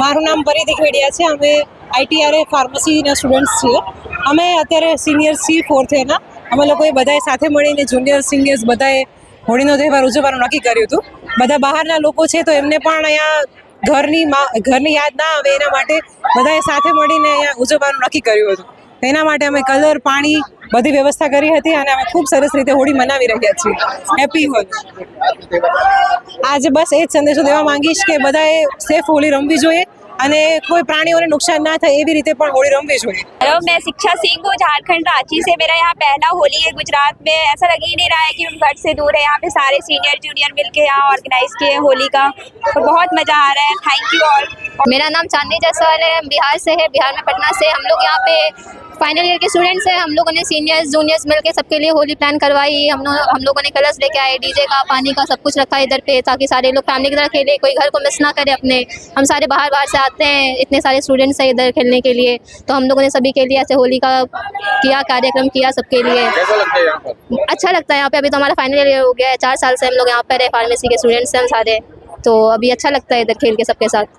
મારું નામ પરિધિ ખેડિયા છે. અમે આઈટીઆરએ ફાર્મસીના સ્ટુડન્ટ્સ છીએ. અમે અત્યારે સિનિયર્સ છીએ, 4th યરના. અમે લોકોએ બધાએ સાથે મળીને જુનિયર સિનિયર્સ બધાએ હોળીનો તહેવાર ઉજવવાનું નક્કી કર્યું હતું. બધા બહારના લોકો છે તો એમને પણ અહીંયા ઘરની યાદ ના આવે એના માટે બધાએ સાથે મળીને અહીંયા ઉજવવાનું નક્કી કર્યું હતું. એના માટે અમે કલર, પાણી બધી વ્યવસ્થા કરી હતી અને અમે ખૂબ સરસ રીતે હોળી મનાવી રહ્યા છીએ. હેપી હોળી. આજે બસ એ જ સંદેશો દેવા માંગીશ કે બધાએ સેફ હોળી રમવી જોઈએ અને કોઈ प्राणियों ने नुकसान ना થાય એવી રીતે પણ હોળી રમવી જોઈએ. हेलो, मैं शिक्षा सिंह हूँ, झारखंड रांची से। मेरा यहाँ पहला होली है गुजरात में। ऐसा लग ही नहीं रहा है कि हम घर से दूर है। यहाँ पे सारे सीनियर जूनियर मिलके यहाँ ऑर्गेनाइज किए होली का और बहुत मजा आ रहा है। Thank you all. मेरा नाम चांदनी जायसवाल है, हम बिहार से है, बिहार में पटना से। हम लोग यहाँ पे फाइनल ईयर के स्टूडेंट्स हैं। हम लोगों ने सीनियर्स जूनियर्स मिलके सबके लिए होली प्लान करवाई। हम लोगों ने कलर्स लेके आए, डीजे का, पानी का, सब कुछ रखा इधर पे ताकि सारे लोग फैमिली की तरह खेले, कोई घर को मिस ना करे अपने। हम सारे बाहर से आते हैं, इतने सारे स्टूडेंट्स हैं इधर खेलने के लिए, तो हम लोगों ने सभी के लिए ऐसे होली का किया, कार्यक्रम किया सबके लिए। कैसा लगता है यहाँ पर? अच्छा लगता है यहाँ पे। अभी तो हमारा फाइनल ईयर हो गया है, 4 साल से हम लोग यहाँ पर है, फार्मेसी के स्टूडेंट्स हैं हम सारे, तो अभी अच्छा लगता है इधर खेल के सबके साथ।